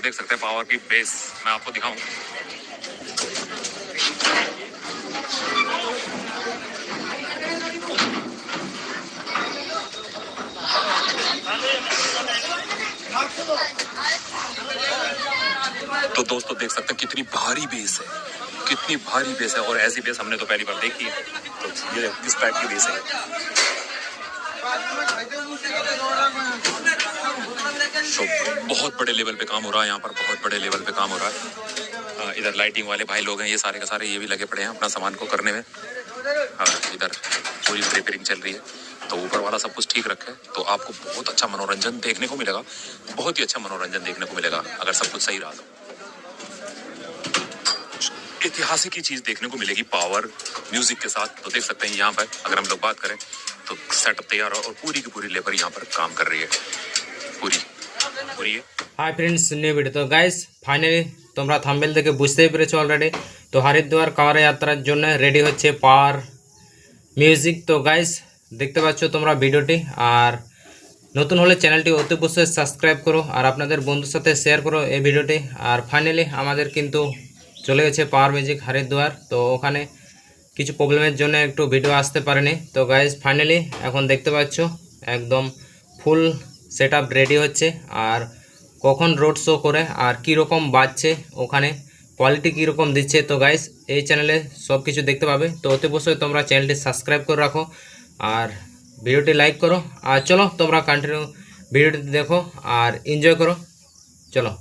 देख सकते हैं पावर की बेस मैं आपको दिखाऊं। तो दोस्तों देख सकते हैं कितनी भारी बेस है, कितनी भारी बेस है। और ऐसी बेस हमने तो पहली बार देखी है। तो ये इस टाइप की बेस है। तो बहुत बड़े लेवल पे काम हो रहा है यहाँ पर, बहुत बड़े लेवल पे काम हो रहा है। इधर लाइटिंग वाले भाई लोग हैं, ये सारे के सारे ये भी लगे पड़े हैं अपना सामान को करने में। इधर पूरी प्रिपेयरिंग चल रही है। तो ऊपर वाला सब कुछ ठीक रखे तो आपको बहुत अच्छा मनोरंजन देखने को मिलेगा, बहुत ही अच्छा मनोरंजन देखने को मिलेगा अगर सब कुछ सही रहा तो। ऐतिहासिक ही चीज देखने को मिलेगी पावर म्यूजिक के साथ। तो देख सकते हैं यहाँ पर अगर हम लोग बात करें तो सेटअप तैयार और पूरी की पूरी लेबर यहाँ पर काम कर रही है पूरी। Hi friends, new video. तो गाइस फाइनली তোমরা থাম্বনেল দেখে বুঝতেই পেরেছো অলরেডি। তো হরিদ্বার কাওয়ার যাত্রার জন্য রেডি হচ্ছে পাওয়ার মিউজিক। তো গাইস দেখতে পাচ্ছ তোমরা ভিডিওটি, আর নতুন হলে চ্যানেলটি অতি অবশ্যই সাবস্ক্রাইব করো আর আপনাদের বন্ধুর সাথে শেয়ার করো এই ভিডিওটি। আর ফাইনালি আমাদের কিন্তু চলে গেছে পাওয়ার মিউজিক হরিদ্বার। তো ওখানে কিছু প্রবলেমের জন্য একটু ভিডিও আসতে পারেনি। তো গাইস ফাইনালি এখন দেখতে পাচ্ছ একদম ফুল সেটআপ রেডি হচ্ছে। আর কখন রোড শো করে আর কি রকম বাজছে, ওখানে কোয়ালিটি কি রকম দিচ্ছে। তো গাইস এই চ্যানেলে সব কিছু দেখতে পাবে। তো অতি অবশ্যই তোমরা চ্যানেলটি সাবস্ক্রাইব করে রাখো আর ভিডিওটি লাইক করো। আর চলো তোমরা কন্টিনিউ ভিডিওটি দেখো আর এনজয় করো। চলো।